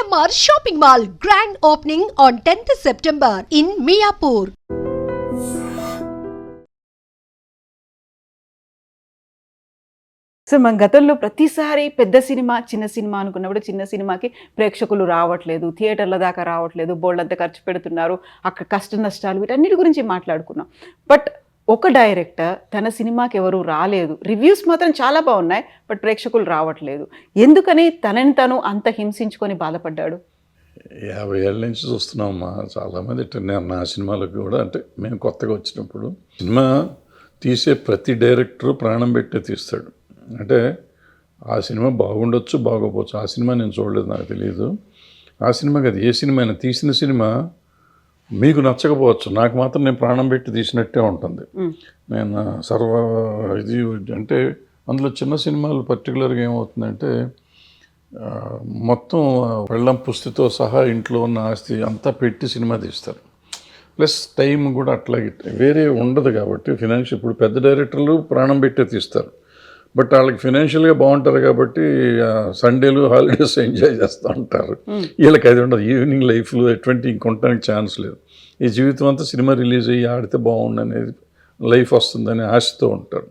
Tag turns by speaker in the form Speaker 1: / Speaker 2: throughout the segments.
Speaker 1: CMR shopping mall grand opening on 10th September in Miapur.
Speaker 2: So మన గతంలో ప్రతిసారి పెద్ద సినిమా చిన్న సినిమా అనుకున్నప్పుడు చిన్న సినిమాకి ప్రేక్షకులు రావట్లేదు, థియేటర్ల దాకా రావట్లేదు, బోల్డంతా ఖర్చు పెడుతున్నారు, అక్కడ కష్ట నష్టాలు వీటన్నిటి గురించి మాట్లాడుకున్నాం. బట్ ఒక డైరెక్టర్ తన సినిమాకి ఎవరు రాలేదు, రివ్యూస్ మాత్రం చాలా బాగున్నాయి, బట్ ప్రేక్షకులు రావట్లేదు, ఎందుకని తనని తను అంత హింసించుకొని బాధపడ్డాడు?
Speaker 3: 50 ఏళ్ళ నుంచి చూస్తున్నామమ్మా. చాలామంది నా సినిమాలకు కూడా, అంటే మేము కొత్తగా వచ్చినప్పుడు సినిమా తీసే ప్రతి డైరెక్టరు ప్రాణం పెట్టే తీస్తాడు. అంటే ఆ సినిమా బాగుండొచ్చు, బాగోపోవచ్చు. ఆ సినిమా నేను చూడలేదు, నాకు తెలియదు. ఆ సినిమా కాదు, ఏ సినిమా అయినా తీసిన సినిమా మీకు నచ్చకపోవచ్చు, నాకు మాత్రం నేను ప్రాణం పెట్టి తీసినట్టే ఉంటుంది. నేను ఇది అంటే అందులో చిన్న సినిమాలు పర్టికులర్గా ఏమవుతుందంటే మొత్తం పెళ్ళం పుస్తితో సహా ఇంట్లో ఉన్న ఆస్తి అంతా పెట్టి సినిమా తీస్తారు. ప్లస్ టైం కూడా అట్లాగే వేరే ఉండదు కాబట్టి ఫినాన్షియల్, ఇప్పుడు పెద్ద డైరెక్టర్లు ప్రాణం పెట్టే తీస్తారు, బట్ వాళ్ళకి ఫినాన్షియల్గా బాగుంటారు కాబట్టి సండేలు హాలిడేస్ ఎంజాయ్ చేస్తూ ఉంటారు. వీళ్ళకి అది ఉండదు, ఈవినింగ్ లైఫ్లో ఎటువంటి ఇంకొనడానికి ఛాన్స్ లేదు. ఈ జీవితం అంతా సినిమా రిలీజ్ అయ్యి ఆడితే బాగుండనేది లైఫ్ వస్తుందని ఆశతో ఉంటారు.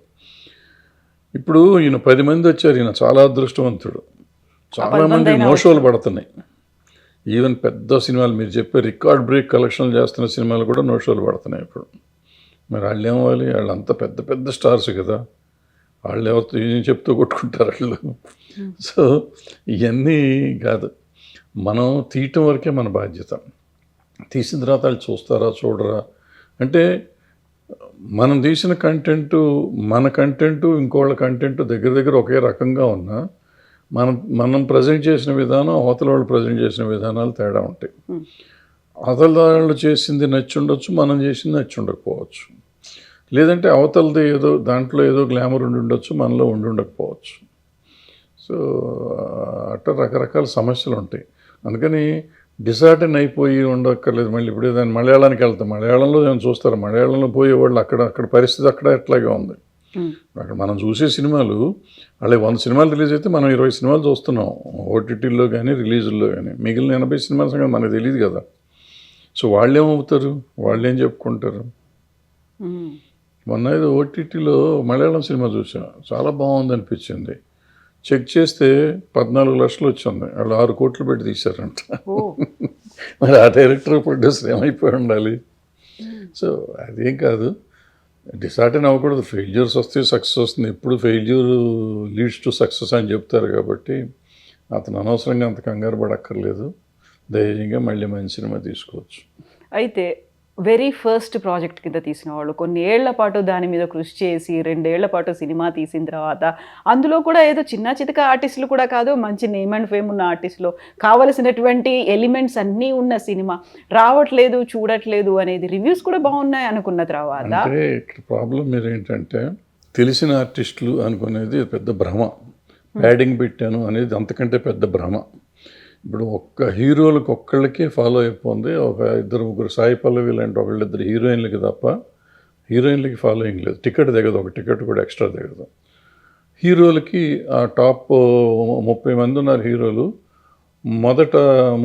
Speaker 3: ఇప్పుడు ఈయన 10 మంది వచ్చారు, ఈయన చాలా అదృష్టవంతుడు. చాలామంది నోషోలు పడుతున్నాయి. ఈవెన్ పెద్ద సినిమాలు మీరు చెప్పే రికార్డ్ బ్రేక్ కలెక్షన్లు చేస్తున్న సినిమాలు కూడా నోషోలు పడుతున్నాయి ఇప్పుడు. మరి వాళ్ళు ఏమవ్వాలి? వాళ్ళంతా పెద్ద పెద్ద స్టార్స్ కదా, వాళ్ళు ఎవరితో ఏం చెప్తూ కొట్టుకుంటారు వాళ్ళు. సో ఇవన్నీ కాదు, మనం తీయటం వరకే మన బాధ్యత. తీసిన తర్వాత వాళ్ళు చూస్తారా చూడరా అంటే, మనం తీసిన మన కంటెంటు ఇంకోళ్ళ కంటెంటు దగ్గర దగ్గర ఒకే రకంగా ఉన్నా మనం ప్రజెంట్ చేసిన విధానం, అవతల వాళ్ళు ప్రజెంట్ చేసిన విధానాలు తేడా ఉంటాయి. అవతల వాళ్ళు చేసింది నచ్చి ఉండొచ్చు, మనం చేసింది నచ్చి ఉండకపోవచ్చు. లేదంటే అవతలది దాంట్లో ఏదో గ్లామర్ ఉండి ఉండొచ్చు, మనలో ఉండి ఉండకపోవచ్చు. సో అట్లా రకరకాల సమస్యలు ఉంటాయి. అందుకని డిసార్టన్ అయిపోయి ఉండక్కర్లేదు. మళ్ళీ ఇప్పుడు దాన్ని మలయాళానికి వెళ్తాం, మలయాళంలో ఏమైనా చూస్తారు, మలయాళంలో పోయేవాళ్ళు అక్కడ పరిస్థితి అక్కడ ఎట్లాగే ఉంది. అక్కడ మనం చూసే సినిమాలు, అలాగే 100 సినిమాలు రిలీజ్ అయితే మనం 20 సినిమాలు చూస్తున్నాం ఓటీటీల్లో కానీ రిలీజుల్లో కానీ. మిగిలిన 80 సినిమాల సంగతి మనకు తెలియదు కదా. సో వాళ్ళేమవుతారు, వాళ్ళేం చెప్పుకుంటారు. మొన్న ఏదో ఓటీటీలో మలయాళం సినిమా చూసా, చాలా బాగుంది అనిపించింది. చెక్ చేస్తే 14 లక్షలు వచ్చింది, వాళ్ళు 6 కోట్లు పెట్టి తీశారంట. మరి ఆ డైరెక్టర్ ప్రొడ్యూసర్ ఏమైపోయి ఉండాలి. సో అదేం కాదు, డిసార్టన్ అవ్వకూడదు. ఫెయిల్యూర్స్ వస్తే సక్సెస్ వస్తుంది. ఎప్పుడు ఫెయిల్యూర్ లీడ్స్ టు సక్సెస్ అని చెప్తారు కాబట్టి అతను అనవసరంగా అంత కంగారు పడక్కర్లేదు. ధైర్యంగా మళ్ళీ మంచి సినిమా తీసుకోవచ్చు.
Speaker 2: అయితే వెరీ ఫస్ట్ ప్రాజెక్ట్ కింద తీసిన వాళ్ళు కొన్ని ఏళ్ల పాటు దాని మీద కృషి చేసి 2 ఏళ్ల పాటు సినిమా తీసిన తర్వాత, అందులో కూడా ఏదో చిన్న చితక ఆర్టిస్టులు కూడా కాదు, మంచి నేమ్ అండ్ ఫేమ్ ఉన్న ఆర్టిస్టులు, కావలసినటువంటి ఎలిమెంట్స్ అన్నీ ఉన్న సినిమా రావట్లేదు, చూడట్లేదు అనేది రివ్యూస్ కూడా బాగున్నాయి అనుకున్న తర్వాత,
Speaker 3: అంటే ఇక్కడ ప్రాబ్లం మీరు ఏంటంటే తెలిసిన ఆర్టిస్టులు అనుకునేది పెద్ద భ్రమ. ప్యాడింగ్ పెట్టాను అనేది అంతకంటే పెద్ద భ్రమ. ఇప్పుడు ఒక్క హీరోలకు ఒక్కళ్ళకే ఫాలో అయిపోయింది. ఒక 2-3 సాయి పల్లవి లాంటి ఒకళ్ళిద్దరు హీరోయిన్లకి తప్ప హీరోయిన్లకి ఫాలోయింగ్ లేదు. టికెట్ దిగదు, ఒక టికెట్ కూడా ఎక్స్ట్రా దిగదు. హీరోలకి ఆ టాప్ 30 మంది ఉన్నారు హీరోలు, మొదట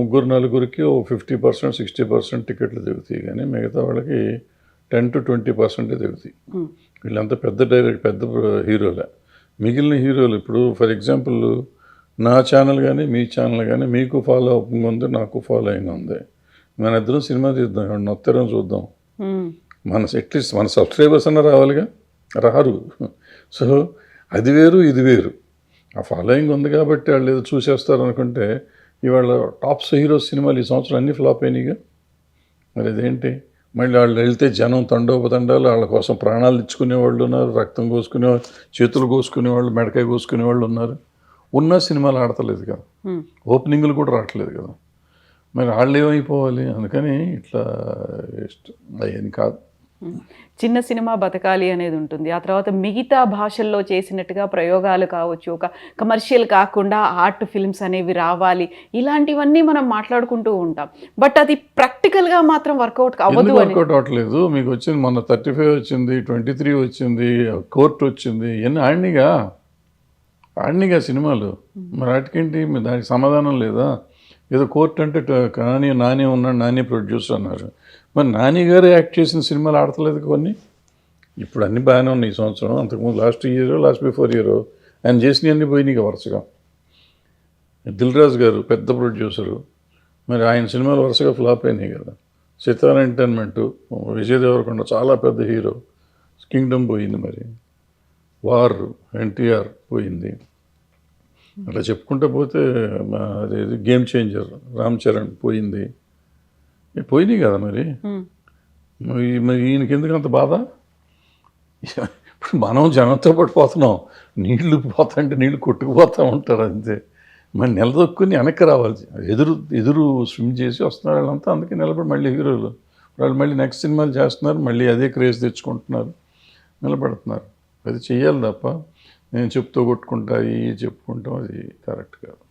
Speaker 3: 3-4కి 50%, 60% టికెట్లు దిగుతాయి, కానీ మిగతా వాళ్ళకి 10 to 20% దిగుతాయి. వీళ్ళంతా పెద్ద హీరోలే. మిగిలిన హీరోలు ఇప్పుడు ఫర్ ఎగ్జాంపుల్ నా ఛానల్ కానీ మీ ఛానల్ కానీ మీకు ఫాలో అప్ ఉంది, నాకు ఫాలోయింగ్ ఉంది. మన ఇద్దరం సినిమా తీద్దాం, ఎవరిని వస్తారని చూద్దాం. అట్లీస్ట్ మన సబ్స్క్రైబర్స్ అన్న రావాలిగా, రారు. సో అది వేరు ఇది వేరు. ఆ ఫాలోయింగ్ ఉంది కాబట్టి వాళ్ళు ఏదో చూసేస్తారు అనుకుంటే, ఇవాళ టాప్స్ హీరోస్ సినిమాలు ఈ సంవత్సరం అన్నీ ఫ్లాప్ అయినాయిగా. మరి అదేంటి? మళ్ళీ వాళ్ళు వెళ్తే జనం తండోపతండాలు, వాళ్ళ కోసం ప్రాణాలు ఇచ్చుకునే వాళ్ళు ఉన్నారు, రక్తం కోసుకునేవాళ్ళు, చేతులు కోసుకునేవాళ్ళు, మెడకాయ కోసుకునేవాళ్ళు ఉన్నారు. ఉన్న సినిమాలు ఆడతలేదు కదా, ఓపెనింగ్లు కూడా రావట్లేదు కదా. మరి వాళ్ళు ఏమైపోవాలి? అందుకని ఇట్లా అయ్యేది కాదు.
Speaker 2: చిన్న సినిమా బతకాలి అనేది ఉంటుంది. ఆ తర్వాత మిగతా భాషల్లో చేసినట్టుగా ప్రయోగాలు కావచ్చు, ఒక కమర్షియల్ కాకుండా ఆర్ట్ ఫిల్మ్స్ అనేవి రావాలి, ఇలాంటివన్నీ మనం మాట్లాడుకుంటూ ఉంటాం. బట్ అది ప్రాక్టికల్గా మాత్రం వర్కౌట్ అవ్వదు.
Speaker 3: వర్కౌట్ అవ్వట్లేదు. మీకు వచ్చింది మొన్న 35 వచ్చింది, 23 వచ్చింది, కోర్టు వచ్చింది, ఇవన్నీ ఆడినిగా సినిమాలు. మరి వాటికేంటి? దానికి సమాధానం లేదా? ఏదో కోర్టు అంటే నాని ఉన్నాడు, నాని ప్రొడ్యూసర్ అన్నారు. మరి నాని గారు యాక్ట్ చేసిన సినిమాలు ఆడతలేదు కొన్ని. ఇప్పుడు అన్నీ బాగానే ఉన్నాయి ఈ సంవత్సరం. అంతకుముందు లాస్ట్ బిఫోర్ ఇయర్ ఆయన చేసినవన్నీ పోయినాయి వరుసగా. దిల్ రాజు గారు పెద్ద ప్రొడ్యూసరు, మరి ఆయన సినిమాలు వరుసగా ఫ్లాప్ అయినాయి కదా. సితారా ఎంటర్టైన్మెంట్, విజయ్ దేవరకొండ చాలా పెద్ద హీరో, కింగ్డమ్ పోయింది, మరి వార్ ఎన్టీఆర్ పోయింది. అట్లా చెప్పుకుంటూ పోతే అదేది గేమ్ చేంజర్ రామ్ చరణ్ పోయింది. పోయినాయి కదా మరి. మరి ఈయనకి ఎందుకు అంత బాధ? ఇప్పుడు మనం జనంతో పాటు పోతున్నాం, నీళ్లు పోతాంటే నీళ్లు కొట్టుకుపోతూ ఉంటారు అంతే. మరి నిలదొక్కుని వెనక్కి రావాలి, ఎదురు స్విమ్ చేసి వస్తున్నారు వాళ్ళంతా. అందుకే నిలబడి మళ్ళీ హీరోలు వాళ్ళు మళ్ళీ నెక్స్ట్ సినిమాలు చేస్తున్నారు, మళ్ళీ అదే క్రేజ్ తెచ్చుకుంటున్నారు, నిలబడుతున్నారు. అది చెయ్యాలి తప్ప నేను చెప్తూ కొట్టుకుంటా చెప్పుకుంటాం, అది కరెక్ట్ కాదు.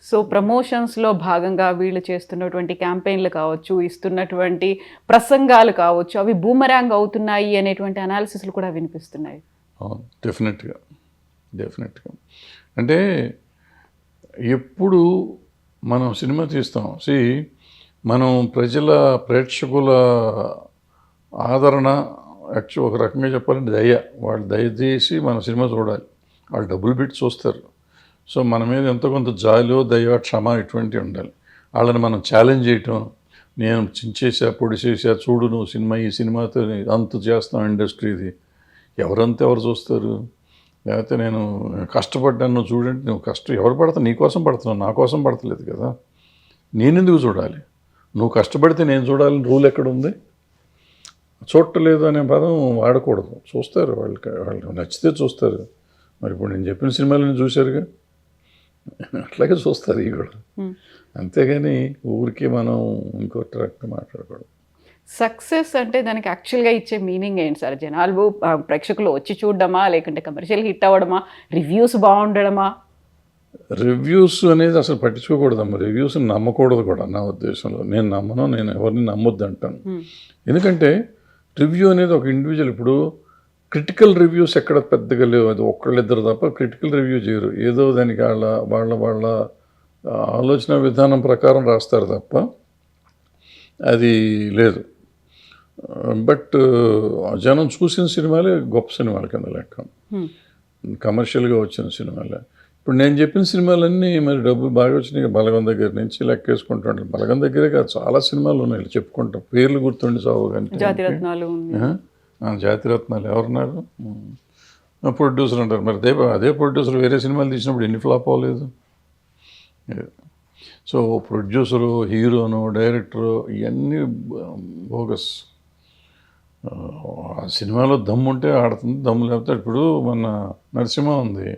Speaker 2: సో ప్రమోషన్స్లో భాగంగా వీళ్ళు చేస్తున్నటువంటి క్యాంపెయిన్లు కావచ్చు, ఇస్తున్నటువంటి ప్రసంగాలు కావచ్చు, అవి బూమరాంగ్ అవుతున్నాయి అనేటువంటి అనాలిసిస్లు కూడా వినిపిస్తున్నాయి.
Speaker 3: అవును, డెఫినెట్గా. అంటే ఎప్పుడు మనం సినిమా తీస్తాం, మనం ప్రేక్షకుల ఆదరణ యాక్చువల్ ఒక రకంగా చెప్పాలంటే వాళ్ళు దయచేసి మన సినిమా చూడాలి. వాళ్ళు డబ్బులు పెట్టి చూస్తారు. సో మన మీద ఎంతో కొంత జాలో దయ క్షమ ఇటువంటివి ఉండాలి. వాళ్ళని మనం ఛాలెంజ్ చేయటం, నేను చించేసా పొడిచేసా చూడు నువ్వు సినిమా, ఈ సినిమాతో అంత చేస్తాం ఇండస్ట్రీది, ఎవరు చూస్తారు? లేకపోతే నేను కష్టపడ్డాను నువ్వు చూడండి, నువ్వు ఎవరు పడతావు? నీ కోసం పడుతున్నావు, నా కోసం పడతలేదు కదా. నేనెందుకు చూడాలి? నువ్వు కష్టపడితే నేను చూడాలని రూల్ ఎక్కడుంది? చూడలేదు అనే పదం వాడకూడదు. చూస్తారు, వాళ్ళకి నచ్చితే చూస్తారు. మరి ఇప్పుడు నేను చెప్పిన సినిమాలను చూశారుగా, అట్లాగే చూస్తారు ఇవి కూడా. అంతేగాని ఊరికి మనం ఇంకోటి రకంగా మాట్లాడకూడదు.
Speaker 2: సక్సెస్ అంటే దానికి యాక్చువల్గా ఇచ్చే మీనింగ్ ఏంటి సార్? జనాలు ప్రేక్షకులు వచ్చి చూడడమా, లేకుంటే కమర్షియల్ హిట్ అవ్వడమా, రివ్యూస్ బాగుండడమా?
Speaker 3: రివ్యూస్ అనేది అసలు పట్టించుకోకూడదమ్మా. రివ్యూస్ నమ్మకూడదు కూడా నా ఉద్దేశంలో. నేను నమ్మను, నేను ఎవరిని నమ్మొద్దు అంటాను. ఎందుకంటే రివ్యూ అనేది ఒక ఇండివిజువల్. ఇప్పుడు క్రిటికల్ రివ్యూస్ ఎక్కడ పెద్దగా లేవు, అది ఒక్కళ్ళిద్దరు తప్ప క్రిటికల్ రివ్యూ చేయరు. ఏదో దానికి వాళ్ళ ఆలోచన విధానం ప్రకారం రాస్తారు తప్ప అది లేదు. బట్ జనం చూసిన సినిమాలే గొప్ప సినిమాల కింద లెక్క, కమర్షియల్గా వచ్చిన సినిమాలే. ఇప్పుడు నేను చెప్పిన సినిమాలన్నీ మరి డబ్బులు బాగా వచ్చినాయి. బలగం దగ్గర నుంచి లెక్కేసుకుంటాను. బలగం దగ్గరే కాదు, చాలా సినిమాలు ఉన్నాయి చెప్పుకుంటాం, పేర్లు గుర్తుండి సాగు.
Speaker 2: జాతిరత్నాలు
Speaker 3: ఎవరున్నారు? ప్రొడ్యూసర్ అంటారు. మరి అదే ప్రొడ్యూసర్ వేరే సినిమాలు తీసినప్పుడు ఎన్ని ఫ్లాప్ అవ్వలేదు? సో ప్రొడ్యూసరు, హీరోను, డైరెక్టరు ఇవన్నీ బోగస్. ఆ సినిమాలో దమ్ము ఉంటే ఆడుతుంది, దమ్ము లేకపోతే. ఇప్పుడు మన నరసింహ ఉంది,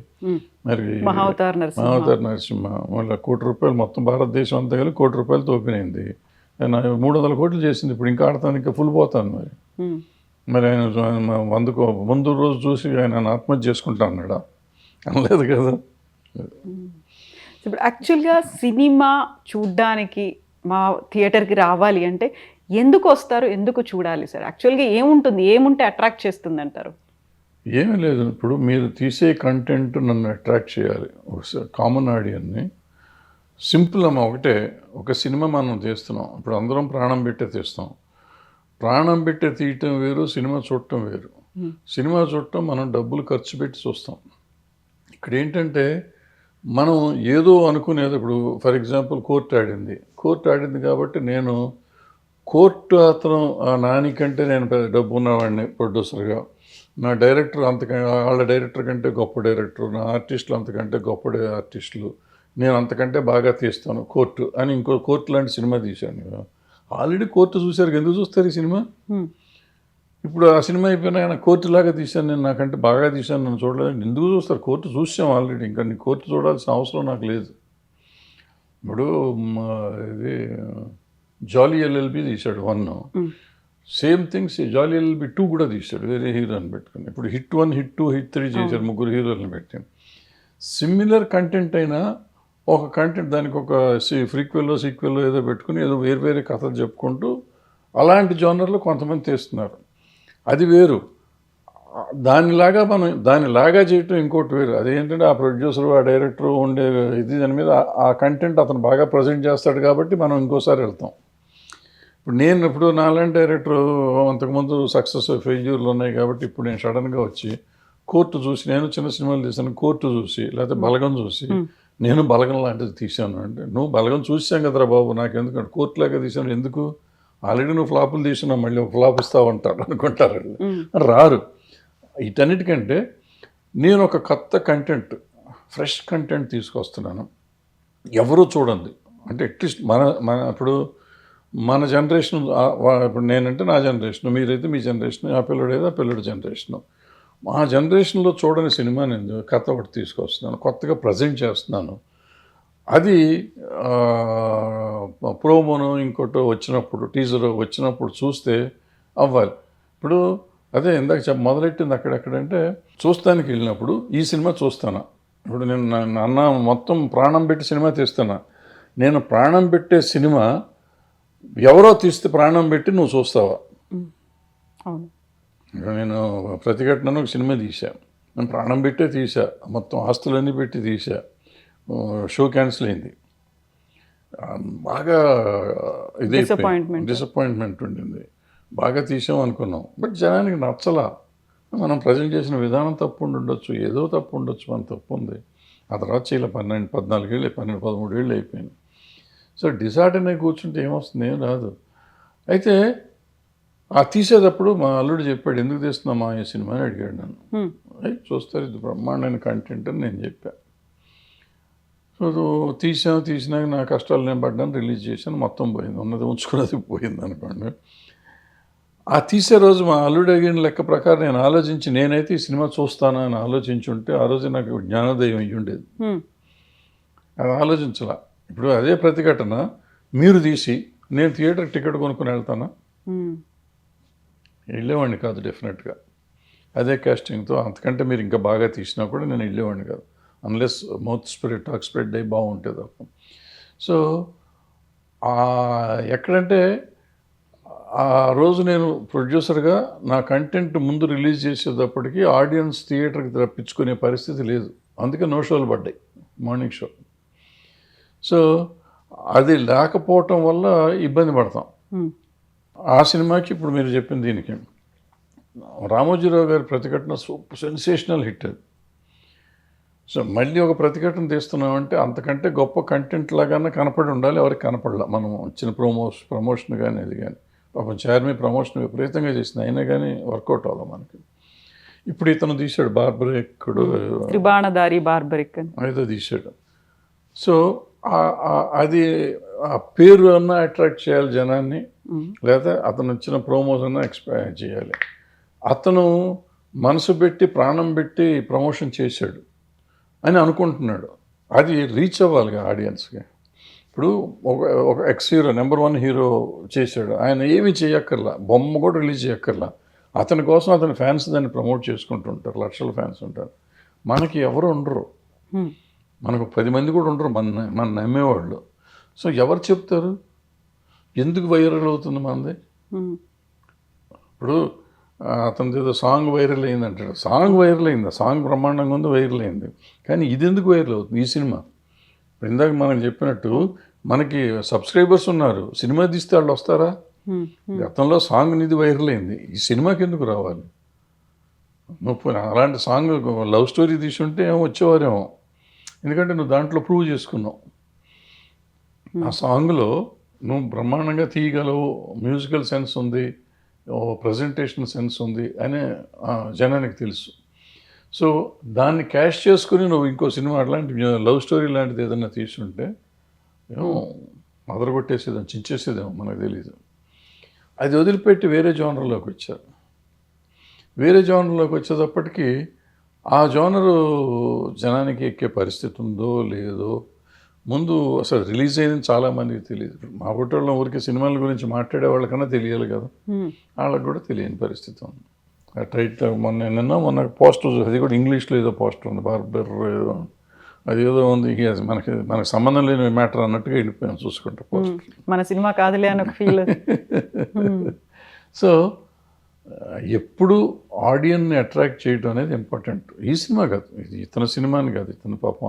Speaker 3: మరి
Speaker 2: మహావతార్
Speaker 3: నరసింహ మళ్ళీ ₹1 కోటి మొత్తం భారతదేశం అంతా కలిసి ₹1 కోటి తోపినైంది. 300 కోట్లు చేసింది. ఇప్పుడు ఇంకా ఆడతాను, ఇంకా ఫుల్ పోతాను. మరి ఆయన 100 ముందు రోజు చూసి ఆయన ఆత్మహత్య చేసుకుంటా అన్నాడా? అనలేదు కదా.
Speaker 2: ఇప్పుడు యాక్చువల్గా సినిమా చూడ్డానికి మా థియేటర్కి రావాలి అంటే ఎందుకు వస్తారు, ఎందుకు చూడాలి సార్? యాక్చువల్గా ఏముంటే అట్రాక్ట్ చేస్తుంది అంటారు?
Speaker 3: ఏమీ లేదు. ఇప్పుడు మీరు తీసే కంటెంట్ నన్ను అట్రాక్ట్ చేయాలి, కామన్ ఆడియన్ని. సింపుల్ అమ్మ, ఒకటే. ఒక సినిమా మనం తీస్తున్నాం, ఇప్పుడు అందరం ప్రాణం పెట్టే తీస్తాం. ప్రాణం పెట్టే తీయటం వేరు, సినిమా చూడటం వేరు. సినిమా చూడటం మనం డబ్బులు ఖర్చు పెట్టి చూస్తాం. ఇక్కడ ఏంటంటే మనం ఏదో అనుకునేది. ఇప్పుడు ఫర్ ఎగ్జాంపుల్ కోర్టు ఆడింది కాబట్టి నేను కోర్టు అతను నాని కంటే నేను డబ్బు ఉన్నవాడిని ప్రొడ్యూసర్గా, నా డైరెక్టర్ వాళ్ళ డైరెక్టర్ కంటే గొప్ప డైరెక్టర్, నా ఆర్టిస్టులు అంతకంటే గొప్ప ఆర్టిస్టులు, నేను అంతకంటే బాగా తీస్తాను కోర్టు అని ఇంకో కోర్టు లాంటి సినిమా తీశాను. ఆల్రెడీ కోర్టు చూశారు, ఎందుకు చూస్తారు ఈ సినిమా? ఇప్పుడు ఆ సినిమా అయిపోయినా ఆయన కోర్టులాగా తీశాను, నేను నాకంటే బాగా తీశాను, నన్ను చూడలేదు, ఎందుకు చూస్తారు? కోర్టు చూసాం ఆల్రెడీ, ఇంకా నీ కోర్టు చూడాల్సిన అవసరం నాకు లేదు. ఇప్పుడు ఇది జాలీ ఎల్ఎల్బి తీశాడు 1, సేమ్ థింగ్స్ జాలీ ఎల్ఎల్బి 2 కూడా తీశాడు వేరే హీరోని పెట్టుకుని. ఇప్పుడు హిట్ 1, హిట్ 2, హిట్ 3 చేశారు, 3 హీరోలను పెట్టి. సిమిలర్ కంటెంట్ అయినా ఒక కంటెంట్ దానికి ఒక సీక్వెల్లో ఏదో పెట్టుకుని ఏదో వేరే కథలు చెప్పుకుంటూ అలాంటి జోనర్లో కొంతమంది తీస్తున్నారు, అది వేరు. దానిలాగా చేయటం ఇంకోటి వేరు. అదేంటంటే ఆ ప్రొడ్యూసర్, ఆ డైరెక్టర్ ఉండే ఇది దాని మీద ఆ కంటెంట్ అతను బాగా ప్రజెంట్ చేస్తాడు కాబట్టి మనం ఇంకోసారి వెళ్తాం. ఇప్పుడు నాలాంటి డైరెక్టర్ అంతకుముందు సక్సెస్ ఫెయిల్యూర్లు ఉన్నాయి కాబట్టి ఇప్పుడు నేను సడన్గా వచ్చి కోర్టు చూసి, నేను చిన్న సినిమాలు తీసాను, కోర్టు చూసి లేకపోతే బలగం చూసి నేను బలగం లాంటిది తీశాను అంటే, నువ్వు బలగం చూసాం కదరా బాబు, నాకు ఎందుకంటే కోర్టులాగా తీసాను ఎందుకు, ఆల్రెడీ నువ్వు ఫ్లాపులు తీసినావు మళ్ళీ ఒక ఫ్లాప్ ఇస్తావు అంటారు అనుకుంటారు. రారు. వీటన్నిటికంటే నేను ఒక కొత్త కంటెంట్, ఫ్రెష్ కంటెంట్ తీసుకొస్తున్నాను, ఎవరూ చూడండి. అంటే అట్లీస్ట్ ఇప్పుడు మన జనరేషన్, ఇప్పుడు నేనంటే నా జనరేషన్, మీరైతే మీ జనరేషన్, ఆ పిల్లడేదో ఆ పిల్లడి జనరేషను, మా జనరేషన్లో చూడని సినిమా నేను కథ ఒకటి తీసుకొస్తున్నాను, కొత్తగా ప్రజెంట్ చేస్తున్నాను. అది ప్రోమోను ఇంకోటి వచ్చినప్పుడు, టీజర్ వచ్చినప్పుడు చూస్తే అవ్వాలి. ఇప్పుడు అదే ఇందాక మొదలెట్టింది అక్కడెక్కడంటే, చూస్తానికి వెళ్ళినప్పుడు ఈ సినిమా చూస్తాను. ఇప్పుడు నేను అన్న మొత్తం ప్రాణం పెట్టి సినిమా తీస్తున్నా. నేను ప్రాణం పెట్టే సినిమా ఎవరో తీస్తే ప్రాణం పెట్టి నువ్వు చూస్తావా?
Speaker 2: అవును.
Speaker 3: నేను ప్రతిఘటనను ఒక సినిమా తీసా, నేను ప్రాణం పెట్టే తీసా, మొత్తం ఆస్తులన్నీ పెట్టి తీసా, షో క్యాన్సిల్ అయింది, బాగా ఇది డిసప్పాయింట్మెంట్ ఉండింది. బాగా తీసాం అనుకున్నాం, బట్ జనానికి నచ్చలా. మనం ప్రజెంట్ చేసిన విధానం తప్పు ఉండొచ్చు, ఏదో తప్పు ఉండొచ్చు, మన తప్పు ఉంది. ఆ తర్వాత చేయాలి 14 ఏళ్ళు 13 ఏళ్ళు అయిపోయింది. సో డిసార్డర్ అనే కూర్చుంటే ఏమొస్తుంది, ఏం రాదు. అయితే ఆ తీసేటప్పుడు మా అల్లుడు చెప్పాడు, ఎందుకు తీస్తున్నామా ఈ సినిమా అని అడిగాడు నన్ను. చూస్తారు ఇది బ్రహ్మాండమైన కంటెంట్ అని నేను చెప్పాను. సో తీసినాక నా కష్టాలు నేను పడ్డాను, రిలీజ్ చేశాను, మొత్తం పోయింది, ఉన్నది ఉంచుకున్నది పోయింది అనుకోండి. ఆ తీసే రోజు మా అల్లుడు అడిగిన లెక్క ప్రకారం నేను ఆలోచించి, నేనైతే ఈ సినిమా చూస్తాను అని ఆలోచించుంటే ఆ రోజు నాకు జ్ఞానోదయం అయ్యి ఉండేది. అది ఆలోచించాల. ఇప్పుడు అదే ప్రతిఘటన మీరు తీసి నేను థియేటర్ టికెట్ కొనుక్కొని వెళ్తానా? వెళ్ళేవాడిని కాదు డెఫినెట్గా. అదే కాస్టింగ్తో అంతకంటే మీరు ఇంకా బాగా తీసినా కూడా నేను వెళ్ళేవాడిని కాదు, unless mouth spread, talk spread అయ్యి బాగుంటుంది తప్ప. సో ఎక్కడంటే ఆ రోజు నేను ప్రొడ్యూసర్గా నా కంటెంట్ ముందు రిలీజ్ చేసేటప్పటికి ఆడియన్స్ థియేటర్కి రప్పించుకునే పరిస్థితి లేదు, అందుకే నో షోలు పడ్డాయి, మార్నింగ్ షో. సో అది లేకపోవటం వల్ల ఇబ్బంది పడతాం. ఆ సినిమాకి ఇప్పుడు మీరు చెప్పిన దీనికి రామోజీరావు గారి ప్రతిఘటన సెన్సేషనల్ హిట్ అది. సో మళ్ళీ ఒక ప్రతిఘటన తీస్తున్నామంటే అంతకంటే గొప్ప కంటెంట్ లాగానే కనపడి ఉండాలి, ఎవరికి కనపడలా. మనం వచ్చిన ప్రమోషన్ కానీ అది కానీ, పాపం చార్మి ప్రమోషన్ విపరీతంగా చేసింది, అయినా కానీ వర్కౌట్ అవ్వాలి మనకి. ఇప్పుడు ఇతను తీశాడు బార్బరిక్కుడు,
Speaker 2: త్రిబాణధారి బార్బరిక్
Speaker 3: ఏదో తీశాడు. సో అది ఆ పేరు అన్నా అట్రాక్ట్ చేయాలి జనాన్ని, లేదా అతను వచ్చిన ప్రోమోస్ అన్నా ఎక్స్పైర్ చేయాలి. అతను మనసు పెట్టి ప్రాణం పెట్టి ప్రమోషన్ చేశాడు అని అనుకుంటున్నాడు, అది రీచ్ అవ్వాలిగా ఆడియన్స్కి. ఇప్పుడు ఒక ఎక్స్ హీరో, నెంబర్ 1 హీరో చేశాడు, ఆయన ఏమీ చేయక్కర్లా, బొమ్మ కూడా రిలీజ్ చేయక్కర్లా, అతని కోసం అతని ఫ్యాన్స్ దాన్ని ప్రమోట్ చేసుకుంటుంటారు, లక్షల ఫ్యాన్స్ ఉంటారు. మనకి ఎవరు ఉండరు, మనకు 10 మంది కూడా ఉండరు మన నమ్మేవాళ్ళు. సో ఎవరు చెప్తారు ఎందుకు వైరల్ అవుతుంది మనది? ఇప్పుడు అతనిది ఏదో సాంగ్ వైరల్ అయింది అంటాడు, సాంగ్ వైరల్ అయింది, సాంగ్ బ్రహ్మాండంగా ఉంది, వైరల్ అయింది, కానీ ఇది ఎందుకు వైరల్ అవుతుంది? ఈ సినిమా ఇందాక మనం చెప్పినట్టు మనకి సబ్స్క్రైబర్స్ ఉన్నారు, సినిమా తీస్తే వాళ్ళు వస్తారా? గతంలో సాంగ్ నిధి వైరల్ అయింది, ఈ సినిమాకి ఎందుకు రావాలి? నువ్వు అలాంటి సాంగ్ లవ్ స్టోరీ తీసుంటే ఏమో వచ్చేవారేమో, ఎందుకంటే నువ్వు దాంట్లో ప్రూవ్ చేసుకున్నావు. ఆ సాంగ్లో నువ్వు బ్రహ్మాండంగా తీయగలవు, మ్యూజికల్ సెన్స్ ఉంది, ప్రజెంటేషన్ సెన్స్ ఉంది అనే జనానికి తెలుసు. సో దాన్ని క్యాష్ చేసుకుని నువ్వు ఇంకో సినిమా అట్లాంటి లవ్ స్టోరీ లాంటిది ఏదైనా తీసుంటే ఏమో మొదలుగొట్టేసేదేమో, చించేసేదేమో, మనకు తెలీదు. అది వదిలిపెట్టి వేరే జోనర్లోకి వచ్చారు. వేరే జోనర్లోకి వచ్చేటప్పటికి ఆ జోనరు జనానికి ఎక్కే పరిస్థితి ఉందో లేదో, ముందు అసలు రిలీజ్ అయింది చాలామందికి తెలియదు. మా పుట్టోళ్ళ ఊరికి సినిమాల గురించి మాట్లాడే వాళ్ళకన్నా తెలియాలి కదా, వాళ్ళకి కూడా తెలియని పరిస్థితి ఉంది. టైట్ మొన్న పోస్టర్, అది కూడా ఇంగ్లీష్లో ఏదో పోస్టర్ ఉంది, బార్బర్ ఏదో, అది ఏదో ఉంది, మనకు సంబంధం లేని మ్యాటర్ అన్నట్టుగా వెళ్ళిపోయాం చూసుకుంటే పోస్టర్,
Speaker 2: మన సినిమా కాదులే అని ఒక ఫీల్.
Speaker 3: సో ఎప్పుడు ఆడియన్ని అట్రాక్ట్ చేయడం అనేది ఇంపార్టెంట్. ఈ సినిమా కాదు, ఇది ఇతని సినిమాని కాదు, ఇతను పాపం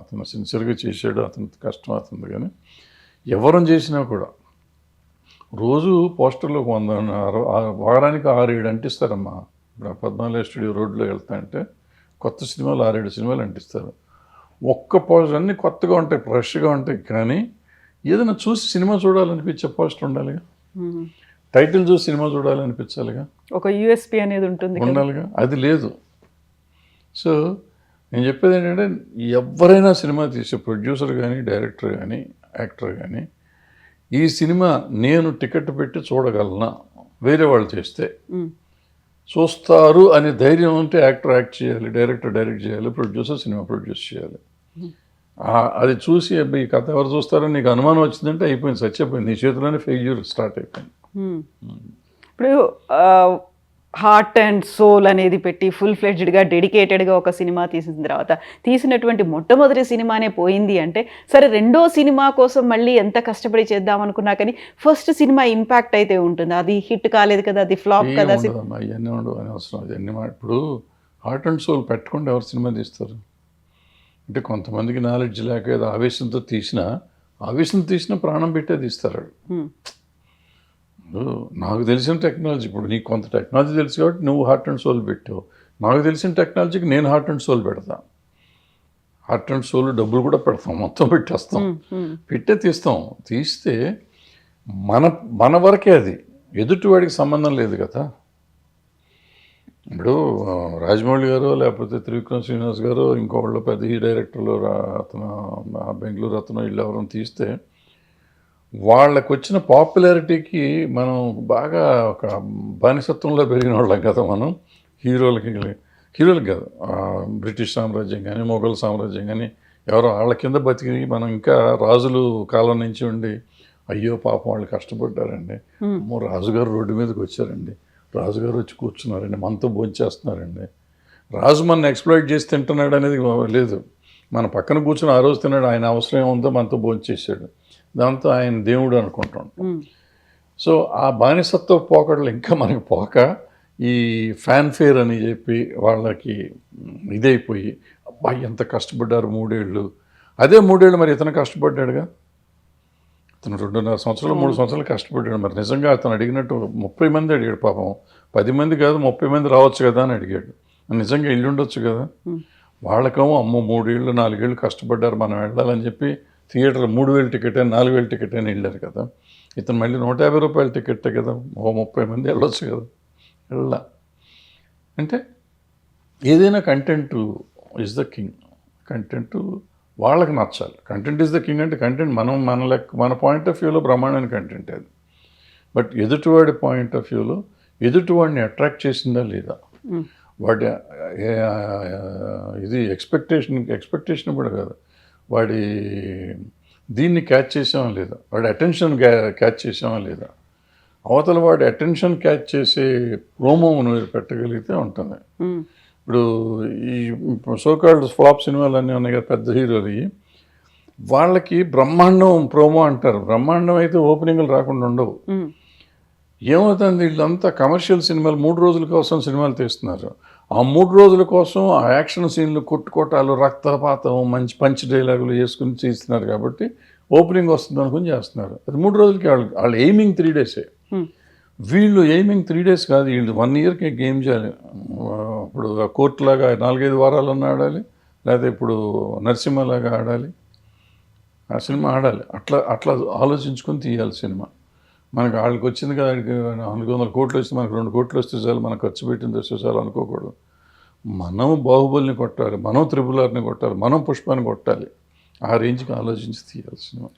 Speaker 3: అతను సిన్సియర్గా చేసాడు, అతని కష్టం అతనిది. కానీ ఎవరం చేసినా కూడా రోజు పోస్టర్లో 100 వారానికి 6-7 అంటిస్తారమ్మా. ఇప్పుడు 14 స్టూడియో రోడ్లో వెళ్తా అంటే కొత్త సినిమాలు 6-7 సినిమాలు అంటిస్తారు. ఒక్క పోస్టర్ అన్నీ కొత్తగా ఉంటాయి, ఫ్రెష్గా ఉంటాయి. కానీ ఏదైనా చూసి సినిమా చూడాలనిపించే పోస్టర్ ఉండాలిగా, టైటిల్ చూసి సినిమా చూడాలనిపించాలిగా,
Speaker 2: ఒక యూఎస్పీ అనేది ఉంటుంది
Speaker 3: ఉండాలిగా. అది లేదు. సో నేను చెప్పేది ఏంటంటే, ఎవరైనా సినిమా తీసే ప్రొడ్యూసర్ కానీ, డైరెక్టర్ కానీ, యాక్టర్ కానీ, ఈ సినిమా నేను టికెట్ పెట్టి చూడగలనా, వేరే వాళ్ళు చేస్తే చూస్తారు అనే ధైర్యం ఉంటే యాక్టర్ యాక్ట్ చేయాలి, డైరెక్టర్ డైరెక్ట్ చేయాలి, ప్రొడ్యూసర్ సినిమా ప్రొడ్యూస్ చేయాలి. అది చూసి అబ్బాయి ఈ కథ ఎవరు చూస్తారని నీకు అనుమానం వచ్చిందంటే అయిపోయింది, చచ్చిపోయింది, నీ చేతిలోనే ఫెయిల్యూర్ స్టార్ట్ అయిపోయింది.
Speaker 2: ఇప్పుడు హార్ట్ అండ్ సోల్ అనేది పెట్టి ఫుల్ ఫ్లెడ్జ్డ్గా డెడికేటెడ్గా ఒక సినిమా తీసిన తర్వాత తీసినటువంటి మొట్టమొదటి సినిమానే పోయింది అంటే సరే, రెండో సినిమా కోసం మళ్ళీ ఎంత కష్టపడి చేద్దాం అనుకున్నా కానీ ఫస్ట్ సినిమా ఇంపాక్ట్ అయితే ఉంటుంది. అది హిట్ కాలేదు కదా, అది ఫ్లాప్ కదా.
Speaker 3: అవన్నీ ఉండవు అని అవసరం. అవన్నీ ఇప్పుడు హార్ట్ అండ్ సోల్ పెట్టకుండా ఎవరు సినిమా తీస్తారు? అంటే కొంతమందికి నాలెడ్జ్ లేక ఏదో ఆవేశంతో తీసినా ప్రాణం పెట్టే తీస్తారు. నాకు తెలిసిన టెక్నాలజీ, ఇప్పుడు నీకు కొంత టెక్నాలజీ తెలుసు కాబట్టి నువ్వు హార్ట్ అండ్ సోల్ పెట్టావు. నాకు తెలిసిన టెక్నాలజీకి నేను హార్ట్ అండ్ సోల్ పెడతా. హార్ట్ అండ్ సోల్ డబ్బులు కూడా పెడతాం, మొత్తం పెట్టేస్తాం, తీస్తాం. తీస్తే మన వరకే, అది ఎదుటివాడికి సంబంధం లేదు కదా. ఇప్పుడు రాజమౌళి గారు లేకపోతే త్రివిక్రమ్ శ్రీనివాస్ గారు ఇంకోళ్ళు పెద్ద ఈ డైరెక్టర్లు అతను బెంగళూరు అతను వీళ్ళు ఎవరైనా తీస్తే వాళ్ళకు వచ్చిన పాపులారిటీకి మనం బాగా ఒక బానిసత్వంలో పెరిగిన వాళ్ళం కదా. మనం హీరోలకి కాదు, బ్రిటిష్ సామ్రాజ్యం కానీ మొఘల్ సామ్రాజ్యం కానీ ఎవరో వాళ్ళ కింద బతికి మనం ఇంకా రాజులు కాలం నుంచి ఉండి అయ్యో పాపం వాళ్ళు కష్టపడ్డారండి, అమ్మో రాజుగారు రోడ్డు మీదకి వచ్చారండి, రాజుగారు వచ్చి కూర్చున్నారండి, మనతో భోంచేస్తున్నారండి, రాజు మన ఎక్స్ప్లాయిట్ చేసి తింటున్నాడు అనేది లేదు. మన పక్కన కూర్చొని ఆ రోజు తిన్నాడు, ఆయన అవసరం ఏముందో మనతో భోంచేసాడు, దాంతో ఆయన దేవుడు అనుకుంటాం. సో ఆ బానిసత్వ పోకడలు ఇంకా మనకి పోక ఈ ఫ్యాన్ఫేర్ అని చెప్పి వాళ్ళకి ఇదైపోయి అబ్బాయి ఎంత కష్టపడ్డారు 3 ఏళ్ళు. అదే 3 ఏళ్ళు మరి ఇతను కష్టపడ్డాడుగా, అతను 2.5 సంవత్సరాలు 3 సంవత్సరాలు కష్టపడ్డాడు. మరి నిజంగా అతను అడిగినట్టు 30 మంది అడిగాడు పాపం, 10 మంది కాదు 30 మంది రావచ్చు కదా అని అడిగాడు. నిజంగా ఇల్లు ఉండొచ్చు కదా. వాళ్ళకేమో అమ్మో 3 ఏళ్ళు 4 ఏళ్ళు కష్టపడ్డారు మనం వెళ్ళాలని చెప్పి థియేటర్ 3,000 టికెట్ అని 4,000 టికెట్ అని వెళ్ళారు కదా. ఇతను మళ్ళీ 150 రూపాయల టికెట్టే కదా, 30 మంది వెళ్ళొచ్చు కదా. వెళ్ళా అంటే ఏదైనా content is the king. Content వాళ్ళకి నచ్చాలి. కంటెంట్ ఈజ్ ద కింగ్ అంటే కంటెంట్ మన పాయింట్ ఆఫ్ వ్యూలో బ్రహ్మాండమైన కంటెంట్ అది. బట్ ఎదుటివాడి పాయింట్ ఆఫ్ వ్యూలో ఎదుటివాడిని అట్రాక్ట్ చేసిందా లేదా, వాడి ఇది ఎక్స్పెక్టేషన్ కూడా కాదు, వాడి దీన్ని క్యాచ్ చేసామా లేదా, వాడి అటెన్షన్ క్యాచ్ చేసామా లేదా, అవతల వాడి అటెన్షన్ క్యాచ్ చేసే ప్రోమో మీరు పెట్టగలిగితే ఉంటుంది. ఇప్పుడు ఈ సోకాల్డ్ ఫ్లాప్ సినిమాలు అన్నీ ఉన్నాయి కదా పెద్ద హీరోలు, వాళ్ళకి బ్రహ్మాండం ప్రోమో అంటారు. బ్రహ్మాండం అయితే ఓపెనింగ్లు రాకుండా ఉండవు. ఏమవుతుంది, వీళ్ళంతా కమర్షియల్ సినిమాలు 3 రోజుల కోసం సినిమాలు తీస్తున్నారు. ఆ 3 రోజుల కోసం ఆ యాక్షన్ సీన్లు, కొట్టుకోటాలు, రక్తపాతం, మంచి పంచ్ డైలాగులు వేసుకుని చేస్తున్నారు కాబట్టి ఓపెనింగ్ వస్తుంది అనుకుని చేస్తున్నారు. అది 3 రోజులకి వాళ్ళు ఎయిమింగ్ 3 days. వీళ్ళు ఎయిమింగ్ 3 days కాదు, వీళ్ళు 1 yearకి గేమ్ చేయాలి. ఇప్పుడు కోర్టులాగా 4-5 వారాలన్నా ఆడాలి, లేకపోతే ఇప్పుడు నరసింహలాగా ఆడాలి, ఆ సినిమా ఆడాలి. అట్లా ఆలోచించుకొని తీయాలి సినిమా. మనకు వాళ్ళకి వచ్చింది కదా, 400 కోట్లు వస్తే మనకు 2 కోట్లు వస్తే చాలు, మనం ఖర్చు పెట్టింది వస్తే చాలు అనుకోకూడదు. మనం బాహుబలిని కొట్టాలి, మనం RRRని కొట్టాలి, మనం పుష్పాన్ని కొట్టాలి. ఆ రేంజ్కి ఆలోచించి తీయాలి సినిమా.